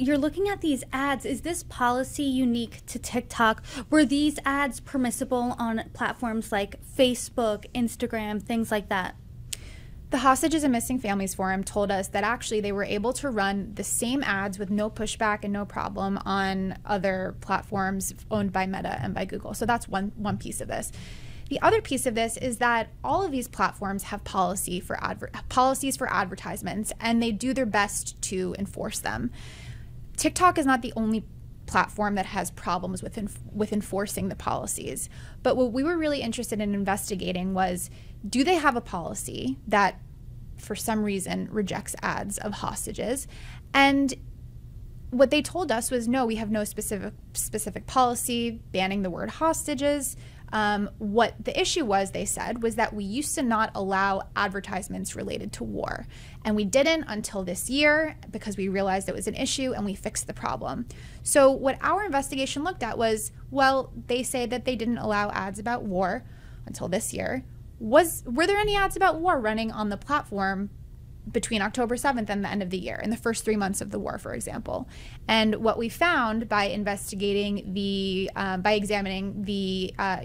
you're looking at these ads. Is this policy unique to TikTok? Were these ads permissible on platforms like Facebook, Instagram, things like that? The Hostages and Missing Families Forum told us that actually they were able to run the same ads with no pushback and no problem on other platforms owned by Meta and by Google. So that's one piece of this. The other piece of this is that all of these platforms have policies for advertisements, and they do their best to enforce them. TikTok is not the only platform that has problems with enforcing the policies. But what we were really interested in investigating was, do they have a policy that for some reason rejects ads of hostages? And what they told us was, no, we have no specific policy banning the word hostages. What the issue was, they said, was that we used to not allow advertisements related to war. And we didn't until this year because we realized it was an issue and we fixed the problem. So what our investigation looked at was, well, they say that they didn't allow ads about war until this year. Were there any ads about war running on the platform between October 7th and the end of the year, in the first 3 months of the war, for example? And what we found by examining the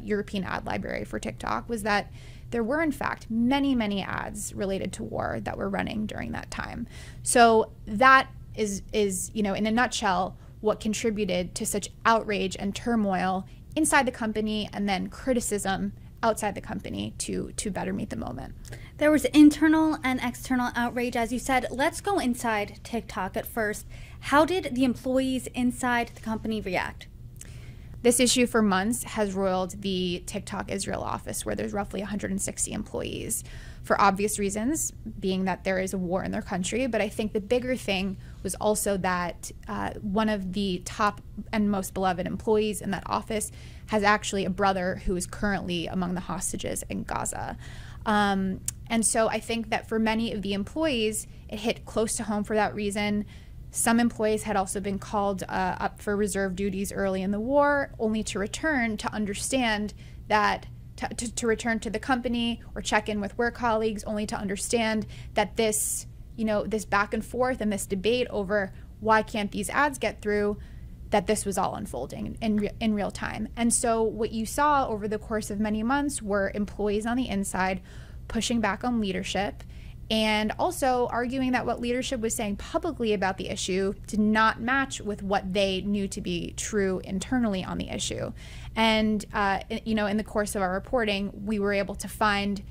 European ad library for TikTok was that there were, in fact, many ads related to war that were running during that time. So that is, in a nutshell, what contributed to such outrage and turmoil inside the company, and then criticism outside the company to better meet the moment. There was internal and external outrage, as you said. Let's go inside TikTok at first. How did the employees inside the company react? This issue for months has roiled the TikTok Israel office, where there's roughly 160 employees, for obvious reasons, being that there is a war in their country. But I think the bigger thing was also that one of the top and most beloved employees in that office has actually a brother who is currently among the hostages in Gaza. And so I think that for many of the employees, it hit close to home for that reason. Some employees had also been called up for reserve duties early in the war, only to return to understand that, to return to the company or check in with work colleagues, only to understand that this, this back and forth and this debate over why can't these ads get through, that this was all unfolding in real time. And so what you saw over the course of many months were employees on the inside pushing back on leadership, and also arguing that what leadership was saying publicly about the issue did not match with what they knew to be true internally on the issue. And in the course of our reporting, we were able to find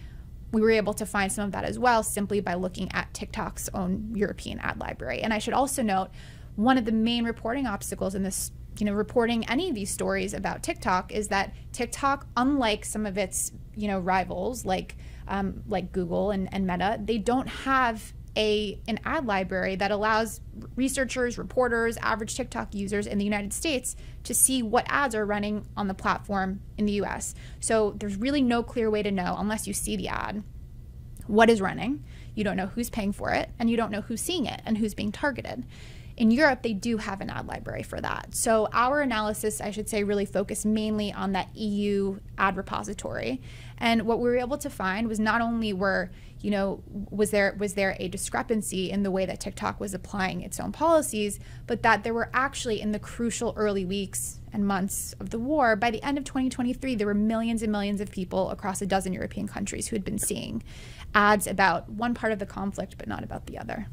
some of that as well, simply by looking at TikTok's own European ad library. And I should also note, one of the main reporting obstacles in this, reporting any of these stories about TikTok, is that TikTok, unlike some of its, rivals like Google and Meta, they don't have an ad library that allows researchers, reporters, average TikTok users in the United States to see what ads are running on the platform in the US. So there's really no clear way to know, unless you see the ad, what is running. You don't know who's paying for it, and you don't know who's seeing it and who's being targeted. In Europe, they do have an ad library for that. So our analysis, I should say, really focused mainly on that EU ad repository. And what we were able to find was not only was there a discrepancy in the way that TikTok was applying its own policies, but that there were actually, in the crucial early weeks and months of the war, by the end of 2023, there were millions and millions of people across a dozen European countries who had been seeing ads about one part of the conflict, but not about the other.